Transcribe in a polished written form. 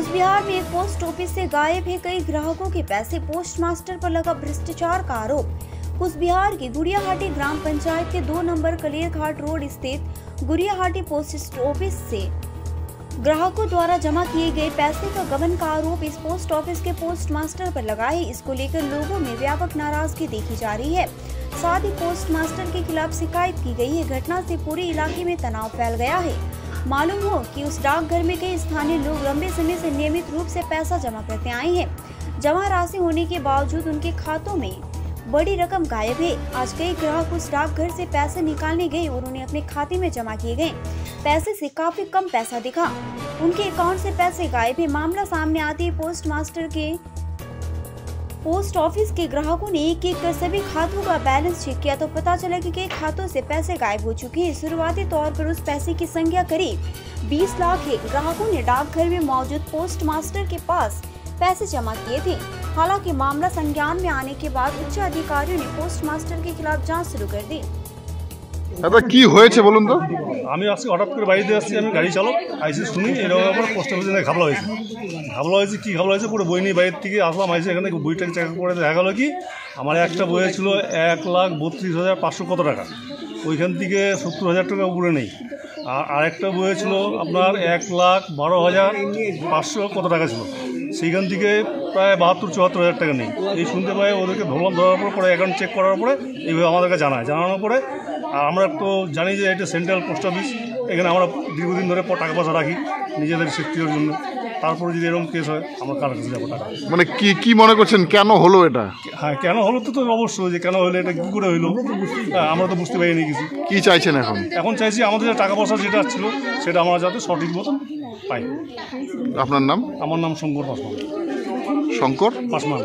कुचबिहार में एक post office से गायब है कई ग्राहकों के पैसे, पोस्टमास्टर पर लगा भ्रष्टाचार का आरोप। कुचबिहार की गुड़ियाहाटी ग्राम पंचायत के 2 नंबर कलेरघाट रोड स्थित गुड़ियाहाटी पोस्ट ऑफिस से ग्राहकों द्वारा जमा किए गए पैसे का गबन का आरोप इस पोस्ट ऑफिस के पोस्टमास्टर पर लगा है। इसको लेकर लोगों में व्यापक नाराजगी देखी जा रही है। साथ ही पोस्टमास्टर के खिलाफ शिकायत की गई है। घटना से पूरे इलाके में तनाव फैल गया है। मालूम हो कि उस डाकघर में कई स्थानीय लोग लंबे समय से नियमित रूप से पैसा जमा करते आए हैं। जमा राशि होने के बावजूद उनके खातों में बड़ी रकम गायब है। आज कई ग्राहक उस डाकघर से पैसे निकालने गए और उन्हें अपने खाते में जमा किए गए पैसे से काफी कम पैसा दिखा। उनके अकाउंट से पैसे गायब है। मामला सामने आते ही पोस्ट ऑफिस के ग्राहकों ने एक कर सभी खातों का बैलेंस चेक किया तो पता चला कि कई खातों से पैसे गायब हो चुके हैं। शुरुआती तौर पर उस पैसे की संख्या करीब 20 लाख है। ग्राहकों ने डाकघर में मौजूद पोस्टमास्टर के पास पैसे जमा किए थे। हालांकि मामला संज्ञान में आने के बाद उच्च अधिकारियों ने पोस्टमास्टर के खिलाफ जांच शुरू कर दी। দাদা কি হয়েছে বলুন তো? আমি আজকে হঠাৎ করে বাড়িতে আসছি, আমি গাড়ি চালক আইসি শুনি এরকম ব্যাপারে পোস্ট অফিসে ঘাবলা হয়েছে কি ঘাবলা হয়েছে পুরো বই নিয়ে বাইরের থেকে আসলাম। আইসি এখানে বইটাকে চেক করে দেখা গেলো কি আমার একটা বইয়ে ছিল 1,32,500 কত টাকা, ওইখান থেকে 70,000 টাকা উপরে নেই। আর আরেকটা বইয়ে ছিল আপনার 1,12,500 কত টাকা ছিল, সেইখান থেকে প্রায় 72-74 হাজার টাকা নেই। এই শুনতে পাই ওদেরকে ধরলাম, ধরার পরে অ্যাকাউন্ট চেক করার পরে এইভাবে আমাদেরকে জানানোর পরে আর আমরা তো জানি যে এটা সেন্ট্রাল পোস্ট অফিস, এখানে আমরা দীর্ঘদিন ধরে টাকা পয়সা রাখি নিজেদের সেফটির জন্য। তারপরে যদি এরকম কেস হয় আমরা কার কাছে যাবো টাকা? মানে কি মনে করছেন কেন হলো এটা? হ্যাঁ, কেন হলো তো অবশ্যই যে কেন হলো, এটা কী করে হইলো আমরা তো বুঝতে পারিনি কিছু। কি চাইছেন এখন? এখন চাইছি আমাদের টাকা পয়সা যেটা ছিল সেটা আমরা যাতে সঠিক মতন পাই। আপনার নাম? আমার নাম শঙ্কর পাসওয়ান। শঙ্কর পাসওয়ান।